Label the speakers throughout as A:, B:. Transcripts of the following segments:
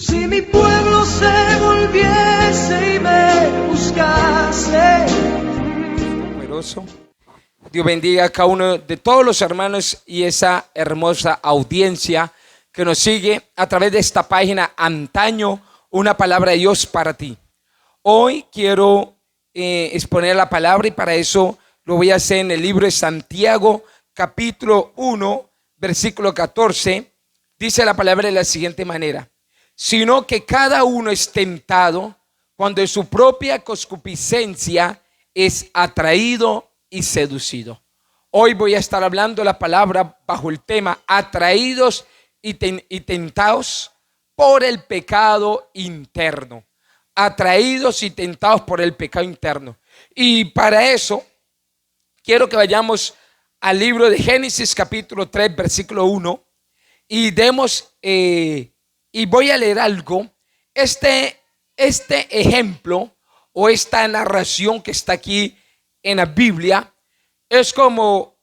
A: Si mi pueblo se volviese y me buscase.
B: Numeroso. Dios bendiga a cada uno de todos los hermanos y esa hermosa audiencia que nos sigue a través de esta página Antaño, una palabra de Dios para ti. Hoy quiero exponer la palabra y para eso lo voy a hacer en el libro de Santiago, capítulo 1, versículo 14. Dice la palabra de la siguiente manera: sino que cada uno es tentado cuando de su propia concupiscencia es atraído y seducido. Hoy voy a estar hablando la palabra bajo el tema atraídos y tentados por el pecado interno. Atraídos y tentados por el pecado interno. Y para eso quiero que vayamos al libro de Génesis capítulo 3 versículo 1 y y voy a leer algo. Este ejemplo o esta narración que está aquí en la Biblia es como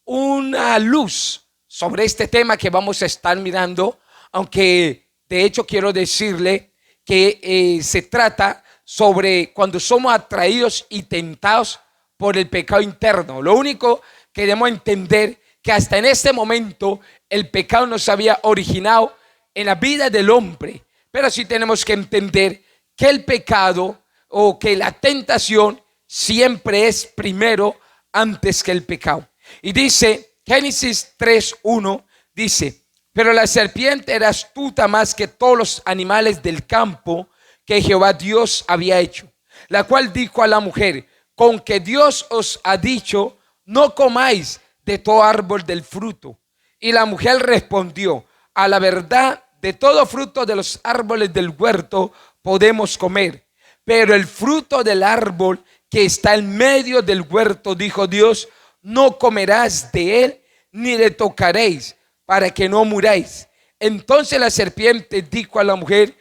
B: una luz sobre este tema que vamos a estar mirando, aunque de hecho quiero decirle que se trata sobre cuando somos atraídos y tentados por el pecado interno. Lo único que debemos entender que hasta en este momento el pecado no se había originado en la vida del hombre, pero sí tenemos que entender que el pecado o que la tentación siempre es primero antes que el pecado. Y dice Génesis 3:1, dice: pero la serpiente era astuta más que todos los animales del campo que Jehová Dios había hecho, la cual dijo a la mujer: con que Dios os ha dicho, no comáis de todo árbol del fruto. Y la mujer respondió: a la verdad, de todo fruto de los árboles del huerto podemos comer, pero el fruto del árbol que está en medio del huerto, dijo Dios, no comerás de él ni le tocaréis, para que no muráis. Entonces la serpiente dijo a la mujer: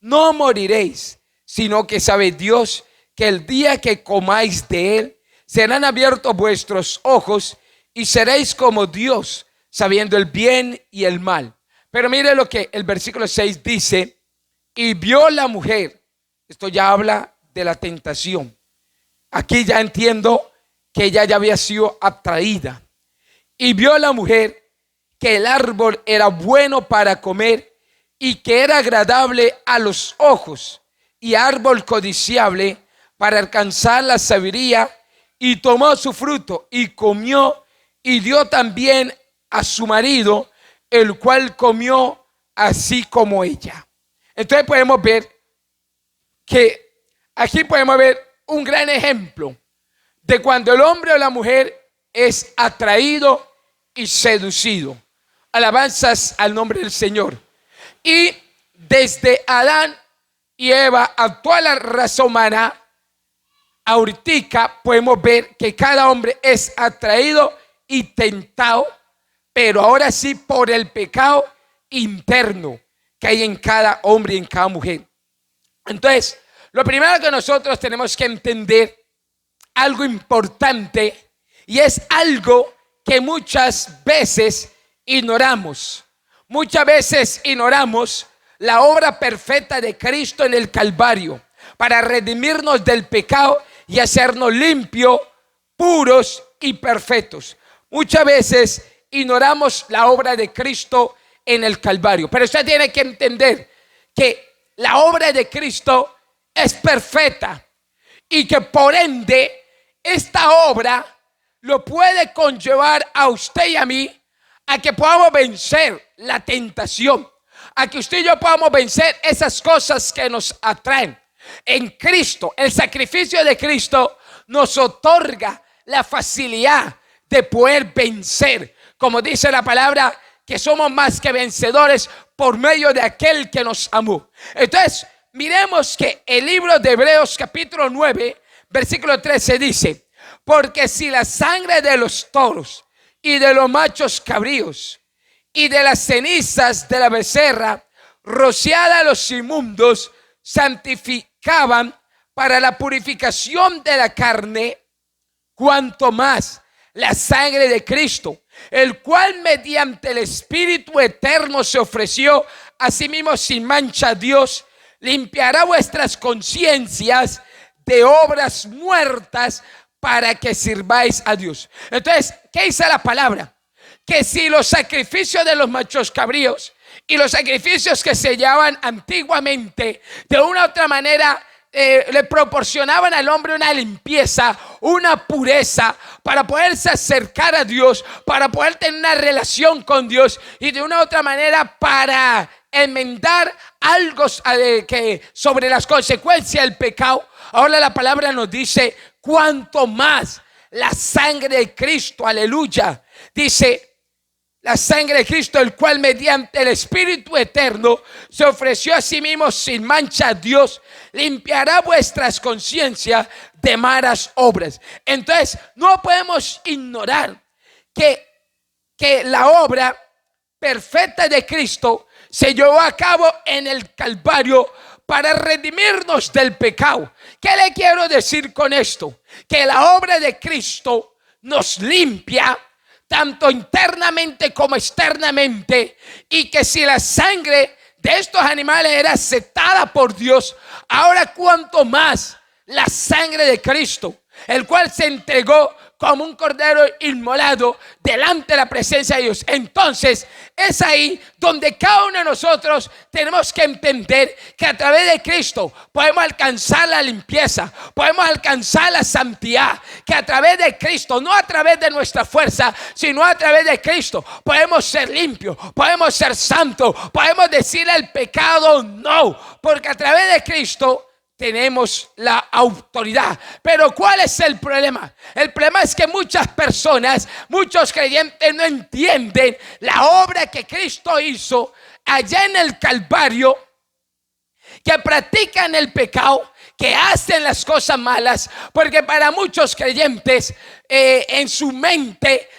B: no moriréis, sino que sabe Dios que el día que comáis de él serán abiertos vuestros ojos y seréis como Dios, sabiendo el bien y el mal. Pero mire lo que el versículo 6 dice: y vio la mujer. Esto ya habla de la tentación. Aquí ya entiendo que ella ya había sido atraída. Y vio la mujer que el árbol era bueno para comer y que era agradable a los ojos y árbol codiciable para alcanzar la sabiduría, y tomó su fruto y comió y dio también a su marido, el cual comió así como ella. Entonces podemos ver que aquí podemos ver un gran ejemplo de cuando el hombre o la mujer es atraído y seducido. Alabanzas al nombre del Señor. Y desde Adán y Eva a toda la raza humana, ahorita podemos ver que cada hombre es atraído y tentado, pero ahora sí por el pecado interno que hay en cada hombre y en cada mujer. Entonces, lo primero que nosotros tenemos que entender, algo importante, y es algo que muchas veces ignoramos. Muchas veces ignoramos la obra perfecta de Cristo en el Calvario para redimirnos del pecado y hacernos limpios, puros y perfectos. Muchas veces ignoramos la obra de Cristo en el Calvario, pero usted tiene que entender que la obra de Cristo es perfecta y que por ende esta obra lo puede conllevar a usted y a mí a que podamos vencer la tentación, a que usted y yo podamos vencer esas cosas que nos atraen. En Cristo, el sacrificio de Cristo nos otorga la facilidad de poder vencer, como dice la palabra, que somos más que vencedores por medio de aquel que nos amó. Entonces, miremos que el libro de Hebreos capítulo 9, versículo 13 dice: porque si la sangre de los toros y de los machos cabríos y de las cenizas de la becerra rociada a los inmundos santificaban para la purificación de la carne, cuanto más la sangre de Cristo, el cual mediante el Espíritu eterno se ofreció asimismo sin mancha, Dios limpiará vuestras conciencias de obras muertas para que sirváis a Dios. Entonces, ¿qué dice la palabra? Que si los sacrificios de los machos cabríos y los sacrificios que se llevaban antiguamente, de una u otra manera, le proporcionaban al hombre una limpieza, una pureza para poderse acercar a Dios, para poder tener una relación con Dios y de una u otra manera para enmendar algo que sobre las consecuencias del pecado. Ahora la palabra nos dice: cuanto más la sangre de Cristo, aleluya, dice: la sangre de Cristo, el cual mediante el Espíritu eterno se ofreció a sí mismo sin mancha a Dios, limpiará vuestras conciencias de malas obras. Entonces, no podemos ignorar que la obra perfecta de Cristo se llevó a cabo en el Calvario para redimirnos del pecado. ¿Qué le quiero decir con esto? Que la obra de Cristo nos limpia tanto internamente como externamente, y que si la sangre de estos animales era aceptada por Dios, ahora cuanto más la sangre de Cristo, el cual se entregó como un cordero inmolado delante de la presencia de Dios. Entonces es ahí donde cada uno de nosotros tenemos que entender que a través de Cristo podemos alcanzar la limpieza, podemos alcanzar la santidad, que a través de Cristo, no a través de nuestra fuerza, sino a través de Cristo podemos ser limpios, podemos ser santos, podemos decirle al pecado no, porque a través de Cristo tenemos la autoridad. Pero ¿cuál es el problema? El problema es que muchas personas, muchos creyentes no entienden la obra que Cristo hizo allá en el Calvario, que practican el pecado, que hacen las cosas malas, porque para muchos creyentes en su mente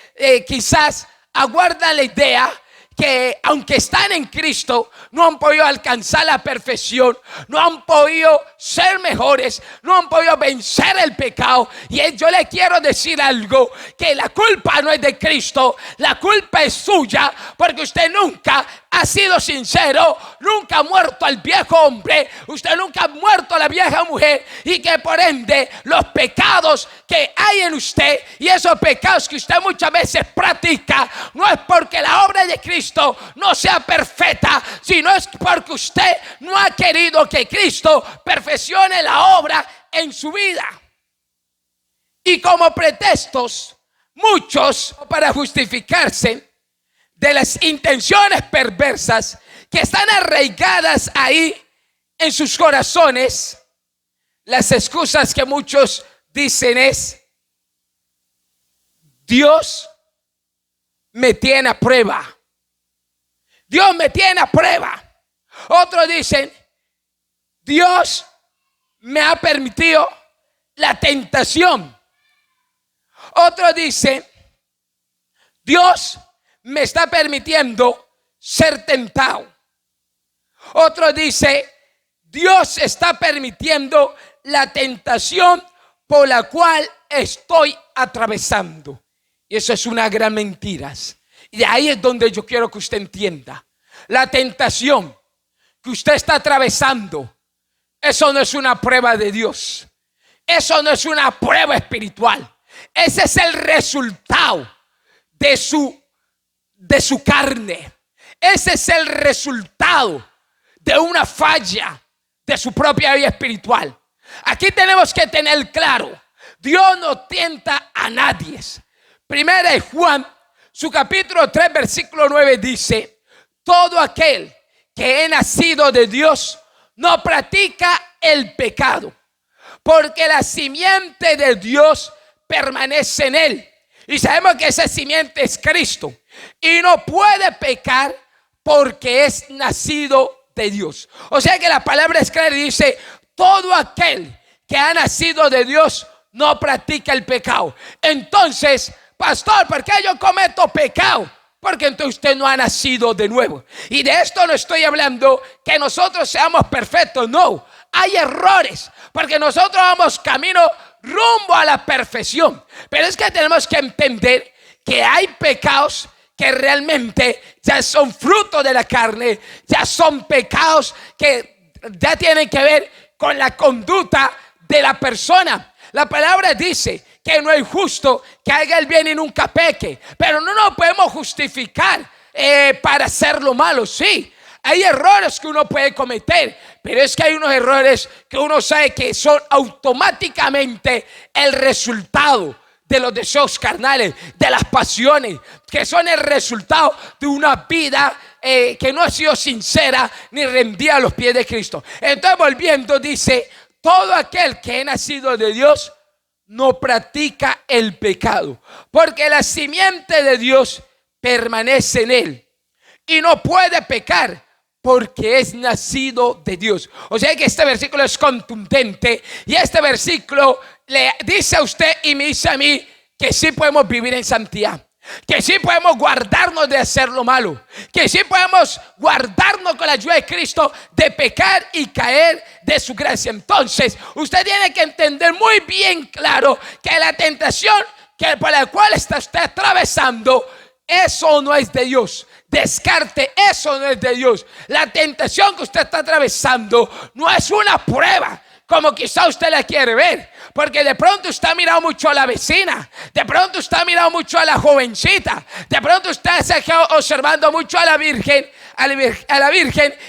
B: quizás aguardan la idea que aunque están en Cristo, no han podido alcanzar la perfección, no han podido ser mejores, no han podido vencer el pecado. Y yo le quiero decir algo, que la culpa no es de Cristo, la culpa es suya, porque usted nunca ha sido sincero, nunca ha muerto al viejo hombre, usted nunca ha muerto a la vieja mujer, y que por ende los pecados que hay en usted y esos pecados que usted muchas veces practica, no es porque la obra de Cristo no sea perfecta, sino es porque usted no ha querido que Cristo perfeccione la obra en su vida. Y como pretextos, muchos, para justificarse de las intenciones perversas que están arraigadas ahí en sus corazones, las excusas que muchos dicen es: Dios me tiene a prueba, Dios me tiene a prueba. Otros dicen: Dios me ha permitido la tentación. Otros dicen: Dios me está permitiendo ser tentado. Otro dice: Dios está permitiendo la tentación por la cual estoy atravesando. Y eso es una gran mentira. Y ahí es donde yo quiero que usted entienda: la tentación que usted está atravesando, eso no es una prueba de Dios, eso no es una prueba espiritual. Ese es el resultado de su carne. Ese es el resultado de una falla de su propia vida espiritual. Aquí tenemos que tener claro: Dios no tienta a nadie. Primera de Juan, su capítulo 3, versículo 9 dice: todo aquel que es nacido de Dios no practica el pecado, porque la simiente de Dios permanece en él. Y sabemos que esa simiente es Cristo. Y no puede pecar porque es nacido de Dios. O sea que la palabra es clara y dice: todo aquel que ha nacido de Dios no practica el pecado. Entonces, pastor, ¿por qué yo cometo pecado? Porque entonces usted no ha nacido de nuevo. Y de esto no estoy hablando que nosotros seamos perfectos. No, hay errores, porque nosotros vamos camino rumbo a la perfección. Pero es que tenemos que entender que hay pecados que realmente ya son fruto de la carne, ya son pecados que ya tienen que ver con la conducta de la persona. La palabra dice que no es justo que haga el bien y nunca peque, pero no nos podemos justificar para hacer lo malo. Sí, hay errores que uno puede cometer, pero es que hay unos errores que uno sabe que son automáticamente el resultado de los deseos carnales, de las pasiones, que son el resultado de una vida que no ha sido sincera ni rendida a los pies de Cristo. Entonces, volviendo, dice: todo aquel que es nacido de Dios no practica el pecado, porque la simiente de Dios permanece en él y no puede pecar porque es nacido de Dios. O sea que este versículo es contundente, y este versículo le dice a usted y me dice a mí que sí podemos vivir en santidad, que sí podemos guardarnos de hacer lo malo, que sí podemos guardarnos con la ayuda de Cristo de pecar y caer de su gracia. Entonces usted tiene que entender muy bien claro que la tentación por la cual está usted atravesando, eso no es de Dios. Descarte, eso no es de Dios. La tentación que usted está atravesando no es una prueba como quizá usted la quiere ver, porque de pronto usted ha mirado mucho a la vecina, de pronto usted ha mirado mucho a la jovencita, de pronto usted se ha quedado observando mucho a la virgen,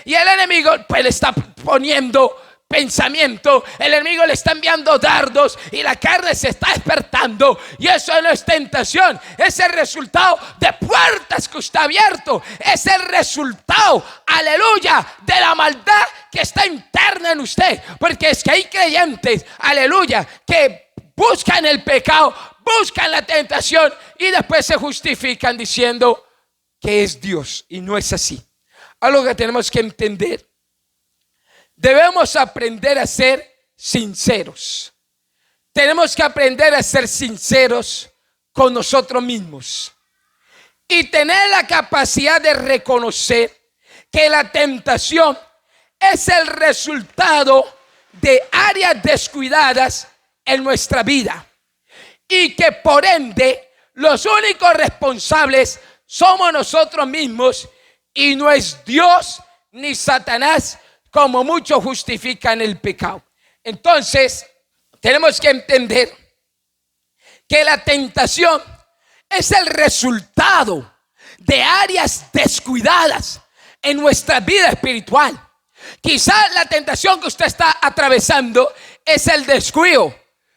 B: y el enemigo pues le está poniendo pensamiento, el enemigo le está enviando dardos y la carne se está despertando, y eso no es tentación, es el resultado de puertas que usted ha abierto, es el resultado, aleluya, de la maldad que está interna en usted, porque es que hay creyentes, aleluya, que buscan el pecado, buscan la tentación y después se justifican diciendo que es Dios, y no es así. Algo que tenemos que entender: debemos aprender a ser sinceros. Tenemos que aprender a ser sinceros con nosotros mismos y tener la capacidad de reconocer que la tentación es el resultado de áreas descuidadas en nuestra vida, y que por ende los únicos responsables somos nosotros mismos, y no es Dios ni Satanás, como muchos justifican el pecado. Entonces tenemos que entender que la tentación es el resultado de áreas descuidadas en nuestra vida espiritual. Quizás la tentación que usted está atravesando es el descuido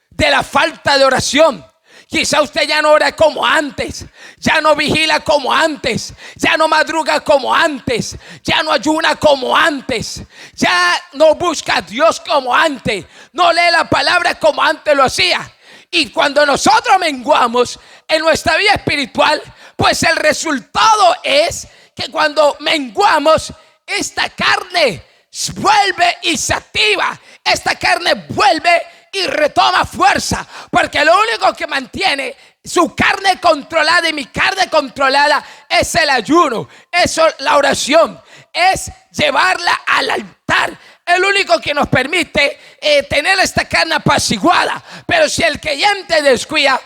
B: de la falta de oración. Quizá usted ya no ora como antes, ya no vigila como antes, ya no madruga como antes, ya no ayuna como antes, ya no busca a Dios como antes, no lee la palabra como antes lo hacía. Y cuando nosotros menguamos en nuestra vida espiritual, pues el resultado es que cuando menguamos, esta carne vuelve y se activa, esta carne vuelve y retoma fuerza, porque lo único que mantiene su carne controlada y mi carne controlada es el ayuno, eso, la oración, es llevarla al altar. El único que nos permite tener esta carne apaciguada. Pero si el creyente descuida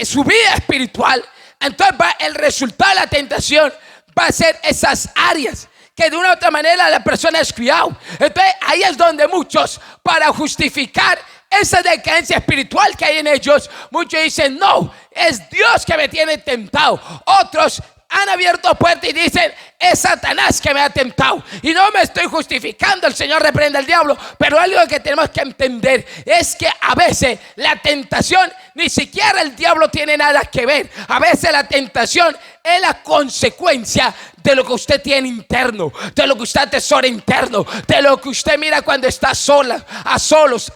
B: su vida espiritual, entonces el resultado de la tentación va a ser esas áreas que de una u otra manera la persona ha descuidado. Entonces ahí es donde muchos, para justificar esa decadencia espiritual que hay en ellos, muchos dicen: no, es Dios que me tiene tentado. Otros han abierto puertas y dicen: es Satanás que me ha tentado. Y no me estoy justificando, el Señor reprenda al diablo, pero algo que tenemos que entender es que a veces la tentación, ni siquiera el diablo tiene nada que ver. A veces la tentación es la consecuencia de lo que usted tiene interno, de lo que usted atesora interno, de lo que usted mira cuando está sola, a solas,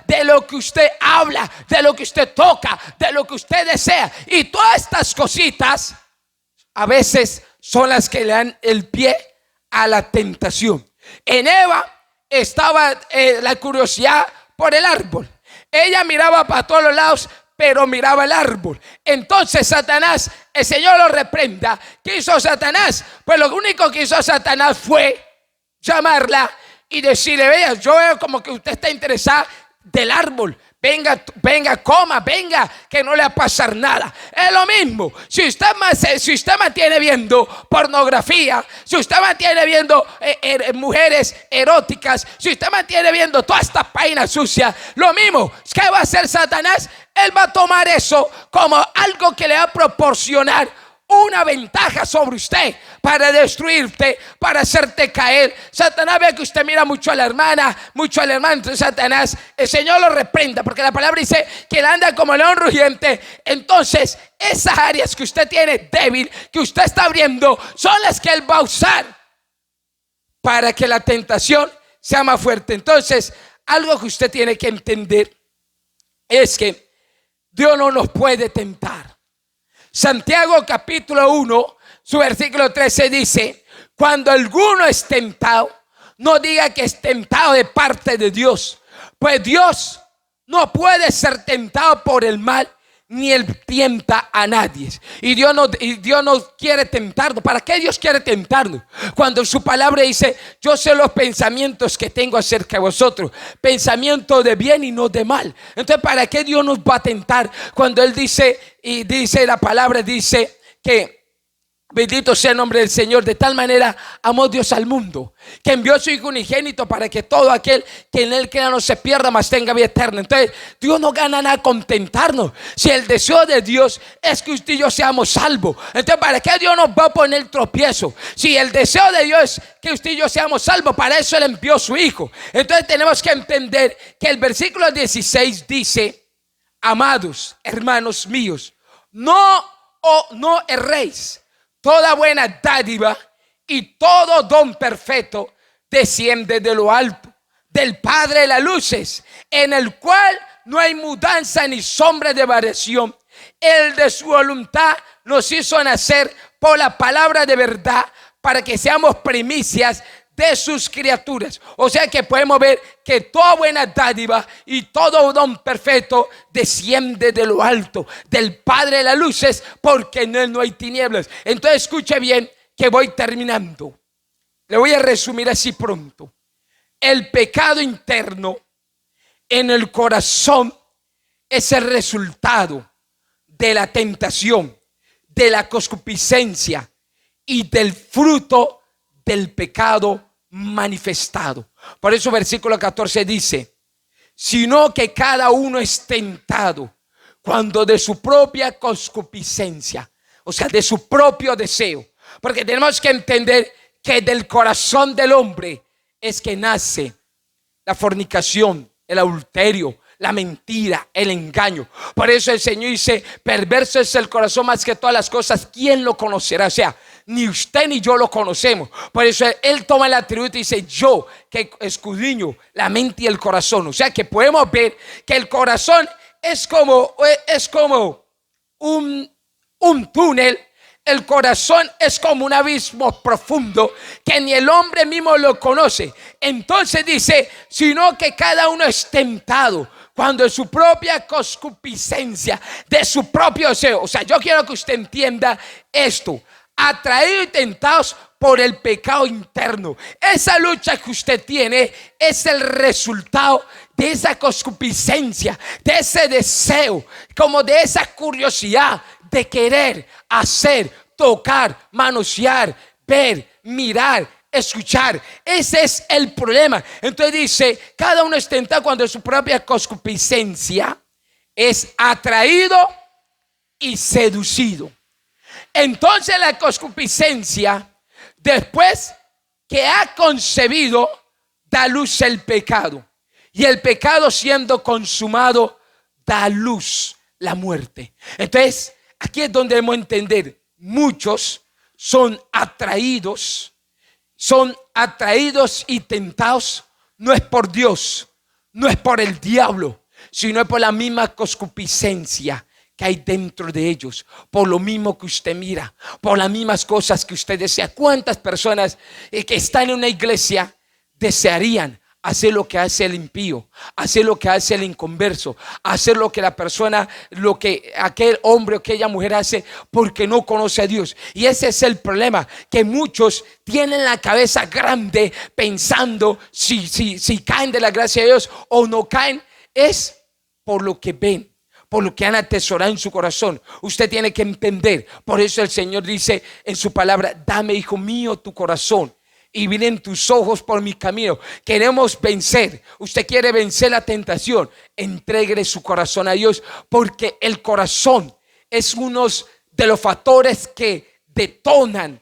B: de lo que usted habla, de lo que usted toca, de lo que usted desea. Y todas estas cositas a veces son las que le dan el pie a la tentación. En Eva estaba la curiosidad por el árbol. Ella miraba para todos los lados, pero miraba el árbol. Entonces Satanás, el Señor lo reprenda. ¿Qué hizo Satanás? Pues lo único que hizo Satanás fue llamarla y decirle: vea, yo veo como que usted está interesada del árbol. venga, coma, venga, que no le va a pasar nada. Es lo mismo. Si usted mantiene viendo pornografía, si usted mantiene viendo mujeres eróticas, si usted mantiene viendo toda esta página sucia, lo mismo. ¿Qué va a hacer Satanás? Él va a tomar eso como algo que le va a proporcionar una ventaja sobre usted para destruirte, para hacerte caer. Satanás ve que usted mira mucho a la hermana, mucho al hermano. Entonces Satanás, el Señor lo reprenda, porque la palabra dice que él anda como león rugiente. Entonces esas áreas que usted tiene débil, que usted está abriendo, son las que él va a usar para que la tentación sea más fuerte. Entonces, algo que usted tiene que entender es que Dios no nos puede tentar. Santiago capítulo 1, su versículo 13 dice: cuando alguno es tentado, no diga que es tentado de parte de Dios, pues Dios no puede ser tentado por el mal, ni él tienta a nadie. Y Dios no quiere tentarnos. ¿Para qué Dios quiere tentarnos? Cuando su palabra dice: yo sé los pensamientos que tengo acerca de vosotros, pensamientos de bien y no de mal. Entonces, ¿para qué Dios nos va a tentar? Cuando él dice, y dice la palabra, dice que bendito sea el nombre del Señor, de tal manera amó Dios al mundo, que envió a su Hijo unigénito para que todo aquel que en él crea no se pierda, mas tenga vida eterna. Entonces Dios no gana nada con tentarnos. Si el deseo de Dios es que usted y yo seamos salvos, entonces ¿para qué Dios nos va a poner tropiezo? Si el deseo de Dios es que usted y yo seamos salvos, para eso él envió a su Hijo. Entonces tenemos que entender que el versículo 16 dice: amados hermanos míos, no erréis. Toda buena dádiva y todo don perfecto desciende de lo alto, del Padre de las luces, en el cual no hay mudanza ni sombra de variación. Él de su voluntad nos hizo nacer por la palabra de verdad, para que seamos primicias de sus criaturas. O sea que podemos ver que toda buena dádiva y todo don perfecto desciende de lo alto, del Padre de las luces, porque en él no hay tinieblas. Entonces escuche bien, que voy terminando. Le voy a resumir así pronto. El pecado interno en el corazón es el resultado de la tentación, de la concupiscencia y del fruto del pecado manifestado. Por eso versículo 14 dice: sino que cada uno es tentado cuando de su propia concupiscencia, o sea, de su propio deseo. Porque tenemos que entender que del corazón del hombre es que nace la fornicación, el adulterio, la mentira, el engaño. Por eso el Señor dice: perverso es el corazón más que todas las cosas, ¿quién lo conocerá? O sea, ni usted ni yo lo conocemos. Por eso él toma el atributo y dice: yo que escudriño la mente y el corazón. O sea que podemos ver que el corazón es como un túnel. El corazón es como un abismo profundo que ni el hombre mismo lo conoce. Entonces dice: sino que cada uno es tentado cuando de su propia concupiscencia, de su propio deseo. O sea, yo quiero que usted entienda esto: atraídos y tentados por el pecado interno. Esa lucha que usted tiene es el resultado de esa concupiscencia, de ese deseo, como de esa curiosidad de querer hacer, tocar, manosear, ver, mirar, escuchar. Ese es el problema. Entonces dice: cada uno es tentado cuando su propia concupiscencia es atraído y seducido. Entonces la concupiscencia, después que ha concebido, da luz el pecado, y el pecado, siendo consumado, da luz la muerte. Entonces aquí es donde debemos entender: muchos son atraídos y tentados, no es por Dios, no es por el diablo, sino es por la misma concupiscencia que hay dentro de ellos, por lo mismo que usted mira, por las mismas cosas que usted desea. ¿Cuántas personas que están en una iglesia desearían hacer lo que hace el impío, hacer lo que hace el inconverso, hacer lo que la persona, lo que aquel hombre o aquella mujer hace, porque no conoce a Dios? Y ese es el problema, que muchos tienen la cabeza grande pensando si caen de la gracia de Dios o no caen. Es por lo que ven, por lo que han atesorado en su corazón. Usted tiene que entender. Por eso el Señor dice en su palabra: dame, hijo mío, tu corazón y miren tus ojos por mi camino. Queremos vencer. Usted quiere vencer la tentación. Entréguele su corazón a Dios, porque el corazón es uno de los factores que detonan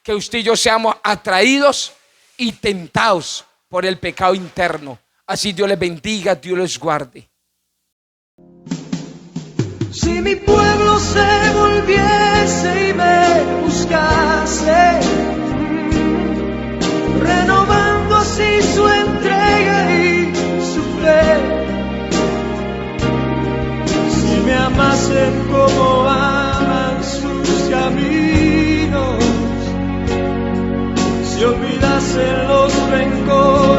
B: que usted y yo seamos atraídos y tentados por el pecado interno. Así Dios les bendiga, Dios les guarde.
A: Si mi pueblo se volviese y me buscase, renovando así su entrega y su fe, si me amasen como aman sus caminos, si olvidasen los rencores